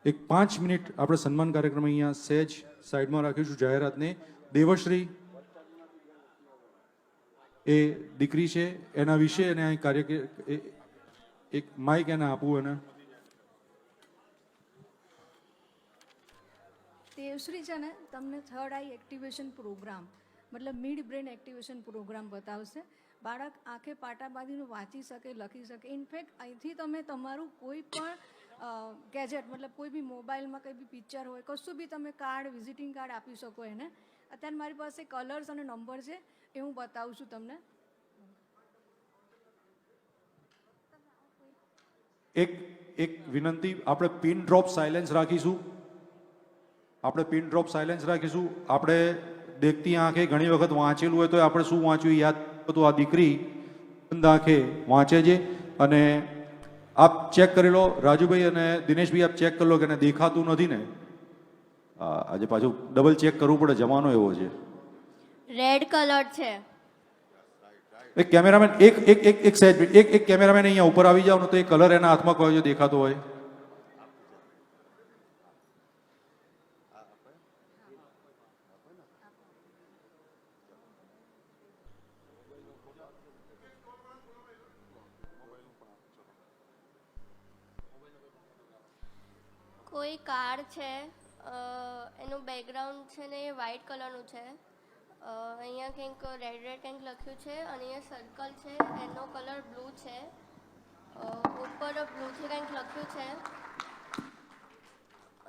એક 5 મિનિટ આપણે સન્માન કાર્યક્રમ અહીંયા સહેજ સાઈડમાં રાખીશું જાહેરાતને. દેવશ્રી એ દીકરી છે, એના વિશે એને અહીં એક માઇક એને આપવું. એને દેવશ્રી છે ને તમને થર્ડ આઈ એક્ટિવેશન પ્રોગ્રામ મતલબ મિડ બ્રેન એક્ટિવેશન પ્રોગ્રામ બતાવશે. બાળક આંખે પાટા બાંધીને વાંચી શકે, લખી શકે. ઇનફેક્ટ અહીંથી તમે તમારું કોઈ પણ ગેજેટ મતલબ કોઈ બી મોબાઈલમાં કંઈ બી પિક્ચર હોય, કશું બી તમે કાર્ડ, વિઝિટિંગ કાર્ડ આપી શકો એને. અત્યારે મારી પાસે કલર્સ અને નંબર છે, એ હું બતાવું છું તમને. એક વિનંતી, આપણે પિન ડ્રોપ સાયલેન્સ રાખીશું. આપણે દેખતી આંખે ઘણી વખત વાંચેલું હોય તો આપણે શું વાંચ્યું યાદ તો આ દીકરી બંધ આંખે વાંચે છે. અને આપ ચેક કરી લો રાજુભાઈ અને દિનેશભાઈ, આપ ચેક કરી લો કે એને દેખાતું નથી ને. આજે પાછું ડબલ ચેક કરવું પડે, જમાનો એવો છે. રેડ કલર છે. એક કેમેરામેન એક સેજ એક કેમેરામેન અહીંયા ઉપર આવી જાવ ને તો એ કલર એના હાથમાં કયો દેખાતો હોય. કોઈ કાર છે, એનું બેકગ્રાઉન્ડ છે ને એ વ્હાઇટ કલરનું છે. અહીંયા કંઈક રેડ રેડ કંઈક લખ્યું છે અને અહીંયા સર્કલ છે, એનો કલર બ્લુ છે. ઉપર બ્લુથી કંઈક લખ્યું છે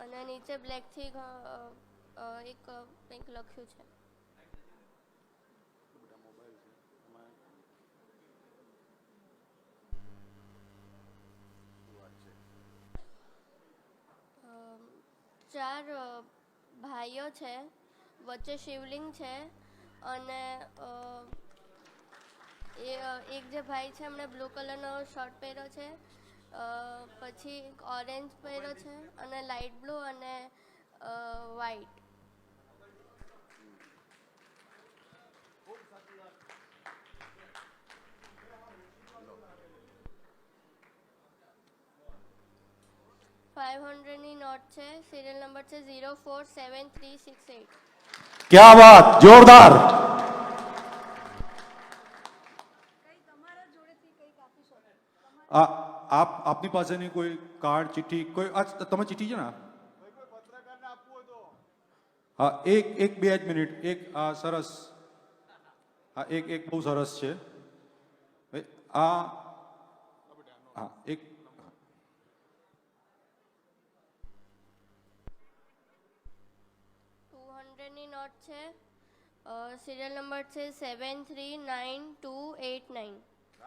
અને નીચે બ્લેકથી એક કંઈક લખ્યું છે. ચાર ભાઈઓ છે, વચ્ચે શિવલિંગ છે અને એક જે ભાઈ છે એમણે બ્લુ કલરનો શર્ટ પહેર્યો છે, પછી એક ઓરેન્જ પહેર્યો છે અને લાઇટ બ્લુ અને વ્હાઈટ. $500ની નોટ છે, સિરિયલ નંબર છે 047368. क्या बात, जोरदार. આપની પાસેની કોઈ કાર્ડ, ચિઠ્ઠી, કોઈ તમે ચિઠ્ઠી છે ને? હા, એક 2 જ મિનિટ. એક આ સરસ, હા એક બહુ સરસ છે. આ હા એક $200ની નોટ છે, સિરિયલ નંબર છે 739289.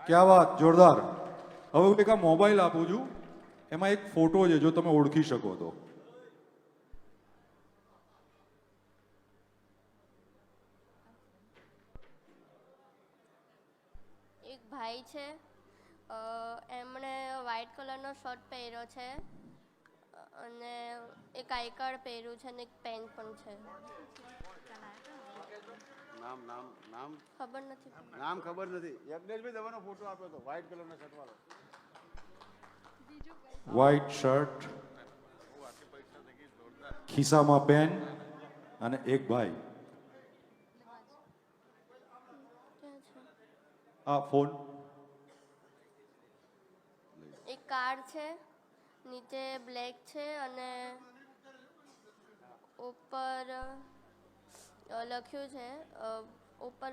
क्या बात, જોરદાર. હવે હું એક આ મોબાઈલ આપું છું, એમાં એક ફોટો છે, જો તમે ઓળખી શકો તો. એક ભાઈ છે, એમણે વ્હાઇટ કલરનો શર્ટ પહેર્યો છે અને એક આઈ કાર્ડ પહેર્યું છે અને એક પેન પણ છે. નામ ખબર નથી. યજ્ઞેશભાઈ તમારો ફોટો આપ્યો હતો વ્હાઇટ કલરનો શર્ટ વાળો. વ્હાઇટ શર્ટ, ખિસ્સામાં પેન અને એક ભાઈ. આ ફોન, એક કાર્ડ છે, નીચે બ્લેક છે અને ઉપર લખ્યું છે, ઉપર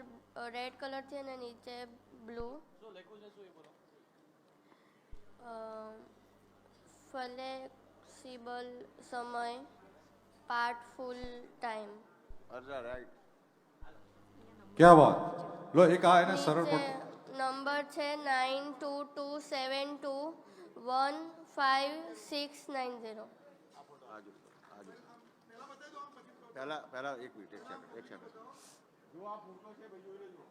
રેડ કલરથી અને નીચે બ્લુ. ફ્લેક્સિબલ સમય, પાર્ટ ફૂલ ટાઈમ. રાઈટ. ક્યાં વાત. લો એક આ એને સરળ પણ નંબર છે 9227215690. પહેલા એક મિનિટ, એક સેકન્ડ. જો આ ફોટો છે ભાઈ, જોઈ લેજો.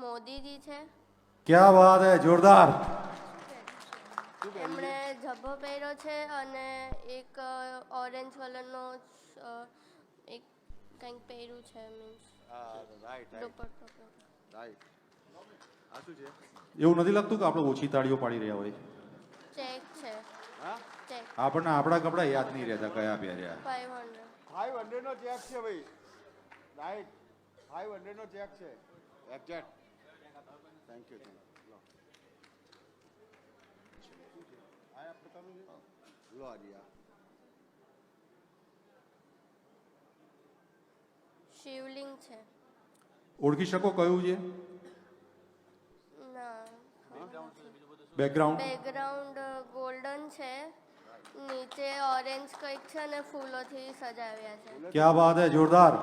મોદીજી છે. क्या बात है, जोरदार. એમણે ઝભ્ભો પહેર્યો છે અને એક ઓરેન્જ કલરનો એક કંઈક પહેર્યું છે મીન્સ રાઈટ રાઈટ દુપટ્ટો પહેર્યો. રાઈટ આ શું છે એવું નથી લાગતું કે આપણે ઓછી તાળીઓ પાડી રહ્યા હોય? ચેક છે હા ચેક આપણને આપણા કપડા યાદ નહીં રહેતા કયા પહેર્યા. 500 500 નો ચેક છે ભાઈ રાઈટ 500 નો ચેક છે એક્ઝેક્ટ થેન્ક યુ લો આ પ્રકારનું છે લો આજી આ શિવલિંગ છે ઓળખી શકો કયું છે ના બેકગ્રાઉન્ડ? બેકગ્રાઉન્ડ ગોલ્ડન છે નીચે ઓરેન્જ કંઈક છે અને ફૂલોથી સજાવ્યા છે ક્યાં બાત હે, જોરદાર.